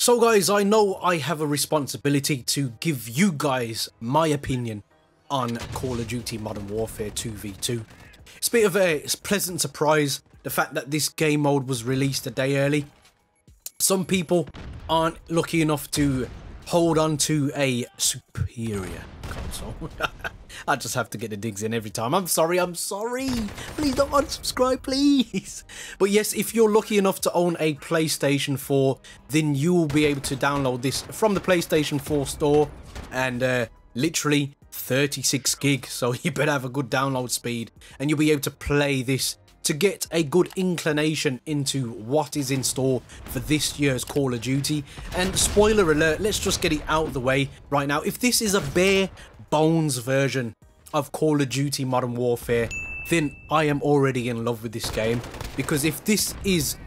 So guys, I know I have a responsibility to give you guys my opinion on Call of Duty Modern Warfare 2v2. It's a bit of a pleasant surprise, the fact that this game mode was released a day early. Some people aren't lucky enough to hold on to a superior console. I just have to get the digs in every time. I'm sorry. Please don't unsubscribe, please. But yes, if you're lucky enough to own a PlayStation 4, then you will be able to download this from the PlayStation 4 store, and literally 36 gig. So you better have a good download speed, and you'll be able to play this to get a good inclination into what is in store for this year's Call of Duty. And spoiler alert, let's just get it out of the way right now. If this is a bare bones version of Call of Duty Modern Warfare, then I am already in love with this game, because if this is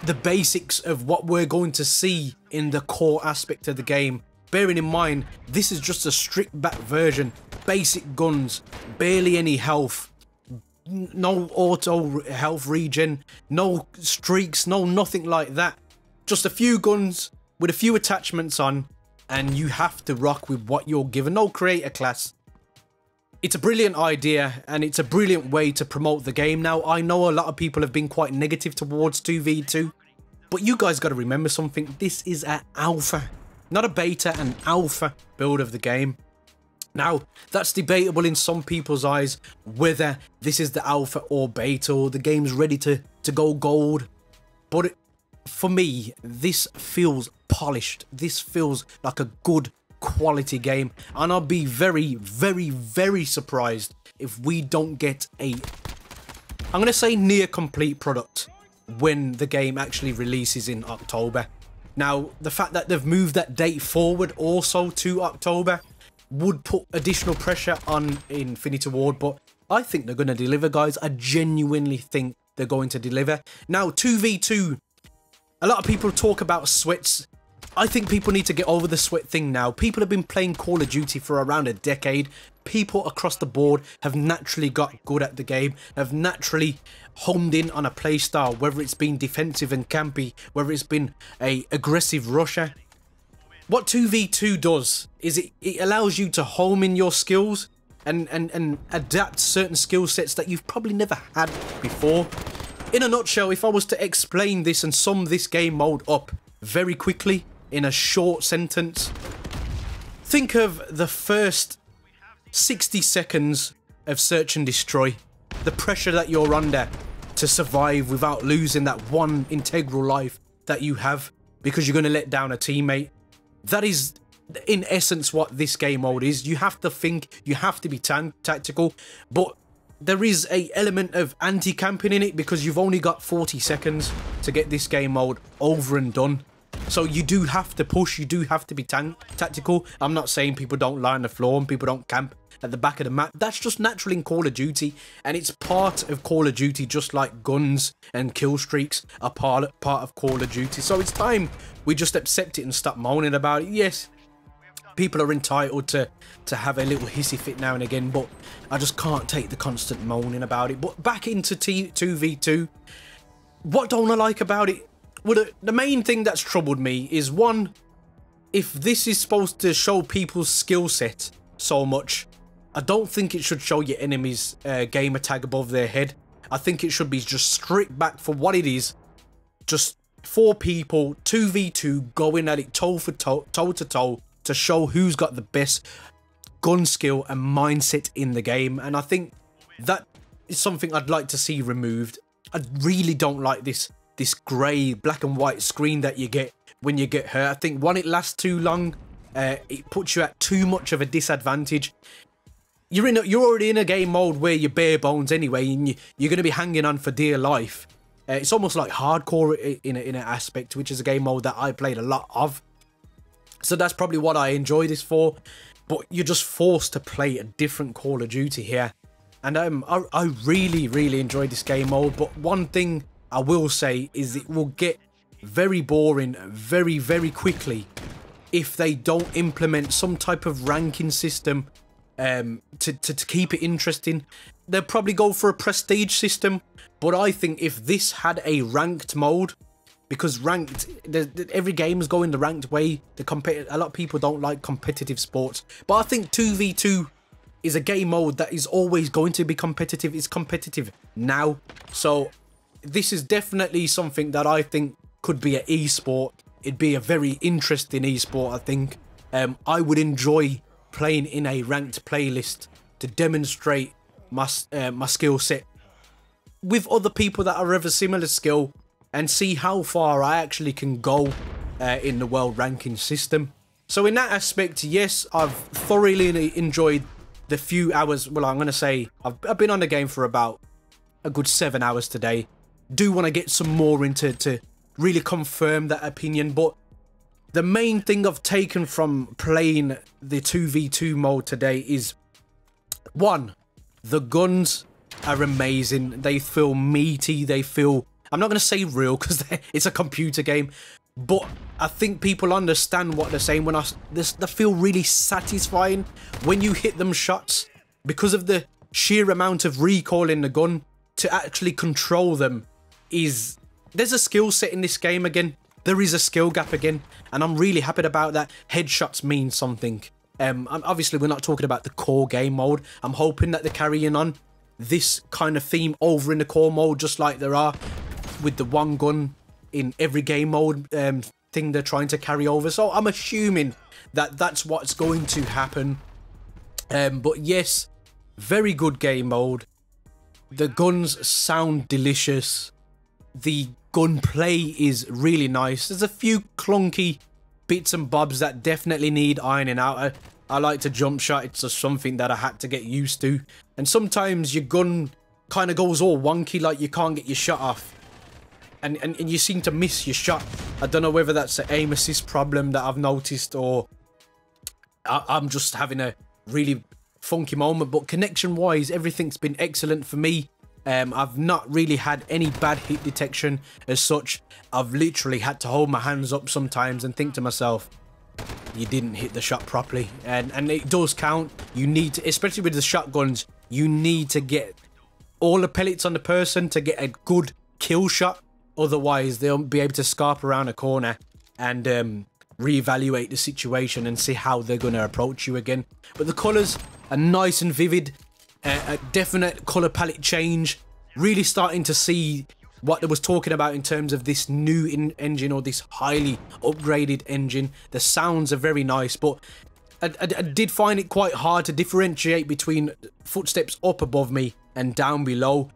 the basics of what we're going to see in the core aspect of the game, bearing in mind this is just a stripped back version, basic guns, barely any health, no auto health regen, no streaks, no nothing like that, just a few guns with a few attachments on, and you have to rock with what you're given. No creator class. It's a brilliant idea, and it's a brilliant way to promote the game. Now, I know a lot of people have been quite negative towards 2v2, but you guys got to remember something. This is an alpha, not a beta, an alpha build of the game. Now, that's debatable in some people's eyes, whether this is the alpha or beta, or the game's ready to go gold. But for me, this feels polished. This feels like a good quality game, and I'll be very surprised if we don't get a, I'm going to say, near complete product when the game actually releases in October. Now, the fact that they've moved that date forward also to October would put additional pressure on Infinity Ward, but I think they're going to deliver, guys. I genuinely think they're going to deliver. Now, 2v2, a lot of people talk about sweats. I think people need to get over the sweat thing now. People have been playing Call of Duty for around a decade. People across the board have naturally got good at the game, have naturally homed in on a play style, whether it's been defensive and campy, whether it's been a aggressive rusher. What 2v2 does is it allows you to home in your skills and adapt certain skill sets that you've probably never had before. In a nutshell, if I was to explain this and sum this game mode up very quickly in a short sentence, think of the first 60 seconds of search and destroy, the pressure that you're under to survive without losing that one integral life that you have because you're going to let down a teammate. That is, in essence, what this game mode is. You have to think, you have to be tactical, but there is an element of anti-camping in it because you've only got 40 seconds to get this game mode over and done. So you do have to push, you do have to be tactical. I'm not saying people don't lie on the floor and people don't camp at the back of the map. That's just natural in Call of Duty, and it's part of Call of Duty, just like guns and kill streaks are part of Call of Duty. So it's time we just accept it and stop moaning about it. Yes, people are entitled to have a little hissy fit now and again, but I just can't take the constant moaning about it. But back into 2v2, what don't I like about it? Well, the main thing that's troubled me is, one, if this is supposed to show people's skill set so much, I don't think it should show your enemy's gamer tag above their head. I think it should be just stripped back for what it is. Just 4 people, 2v2, going at it toe to toe to show who's got the best gun skill and mindset in the game. And I think that is something I'd like to see removed. I really don't like this grey black and white screen that you get when you get hurt. I think, one, it lasts too long. It puts you at too much of a disadvantage. You're already in a game mode where you're bare bones anyway, and you're going to be hanging on for dear life. It's almost like hardcore in an aspect, which is a game mode that I played a lot of. So that's probably what I enjoy this for. But you're just forced to play a different Call of Duty here. And I really enjoyed this game mode. But one thing I will say is it will get very boring very quickly if they don't implement some type of ranking system to keep it interesting. They'll probably go for a prestige system, but I think if this had a ranked mode, because ranked, every game is going the ranked way. A lot of people don't like competitive sports, but I think 2v2 is a game mode that is always going to be competitive. It's competitive now, so this is definitely something that I think could be an esport. It'd be a very interesting esport, I think. I would enjoy playing in a ranked playlist to demonstrate my skill set with other people that are of a similar skill and see how far I actually can go in the world ranking system. So in that aspect, yes, I've thoroughly enjoyed the few hours. Well, I'm going to say I've been on the game for about a good 7 hours today. Do want to get some more into to really confirm that opinion, but the main thing I've taken from playing the 2v2 mode today is, one, the guns are amazing. They feel meaty. They feel, I'm not going to say real because it's a computer game, but I think people understand what they're saying when they feel really satisfying when you hit them shots, because of the sheer amount of recoil in the gun. To actually control them is, there's a skill set in this game again. There is a skill gap again, and I'm really happy about that. Headshots mean something. Obviously, we're not talking about the core game mode. I'm hoping that they're carrying on this kind of theme over in the core mode, just like there are with the one gun in every game mode thing they're trying to carry over. So I'm assuming that that's what's going to happen. But yes, very good game mode. The guns sound delicious. The gunplay is really nice. There's a few clunky bits and bobs that definitely need ironing out. I like to jump shot. It's just something that I had to get used to. And sometimes your gun kind of goes all wonky, like you can't get your shot off. And you seem to miss your shot. I don't know whether that's an aim assist problem that I've noticed, or I'm just having a really funky moment. But connection wise, everything's been excellent for me. I've not really had any bad hit detection as such. I've literally had to hold my hands up sometimes and think to myself, you didn't hit the shot properly. And it does count. You need to, especially with the shotguns, you need to get all the pellets on the person to get a good kill shot. Otherwise, they'll be able to scarp around a corner and reevaluate the situation and see how they're going to approach you again. But the colours are nice and vivid. A definite colour palette change. Really starting to see what they was talking about in terms of this new engine, or this highly upgraded engine. The sounds are very nice, but I did find it quite hard to differentiate between footsteps up above me and down below.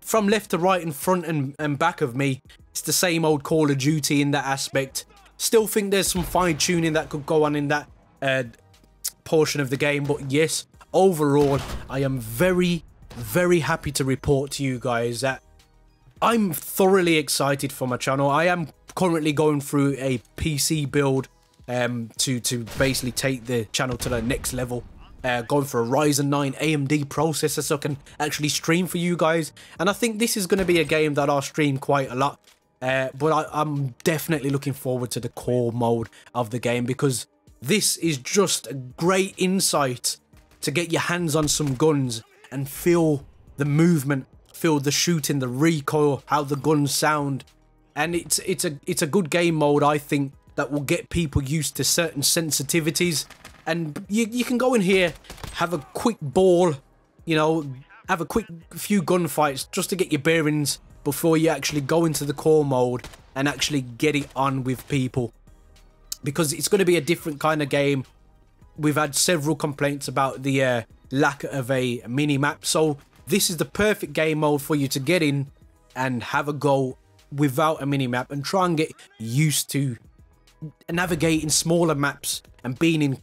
From left to right, in front and back of me, it's the same old Call of Duty in that aspect. Still think there's some fine tuning that could go on in that portion of the game, but yes, overall, I am very, very happy to report to you guys that I'm thoroughly excited for my channel. I am currently going through a PC build to basically take the channel to the next level. Going for a Ryzen 9 AMD processor so I can actually stream for you guys. And I think this is going to be a game that I'll stream quite a lot. But I'm definitely looking forward to the core mode of the game, because this is just a great insight to get your hands on some guns and feel the movement, feel the shooting, the recoil, how the guns sound. And it's a good game mode, I think, that will get people used to certain sensitivities. And you can go in here, have a quick ball, you know, have a quick few gunfights just to get your bearings before you actually go into the core mode and actually get it on with people. Because it's going to be a different kind of game. We've had several complaints about the lack of a mini-map. So this is the perfect game mode for you to get in and have a go without a mini-map and try and get used to navigating smaller maps and being in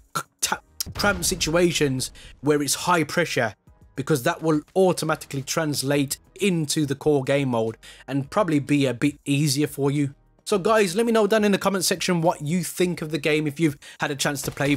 cramped situations where it's high pressure, because that will automatically translate into the core game mode and probably be a bit easier for you. So guys, let me know down in the comment section what you think of the game, if you've had a chance to play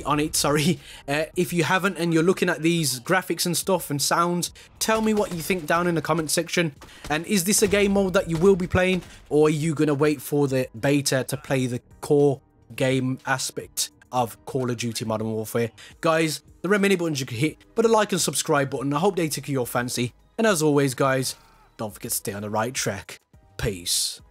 on it, sorry. If you haven't and you're looking at these graphics and stuff and sounds, tell me what you think down in the comment section. And is this a game mode that you will be playing, or are you going to wait for the beta to play the core game aspect of Call of Duty Modern Warfare? Guys, there are many buttons you can hit, but a like and subscribe button, I hope they tickle your fancy. And as always guys, don't forget to stay on the right track. Peace.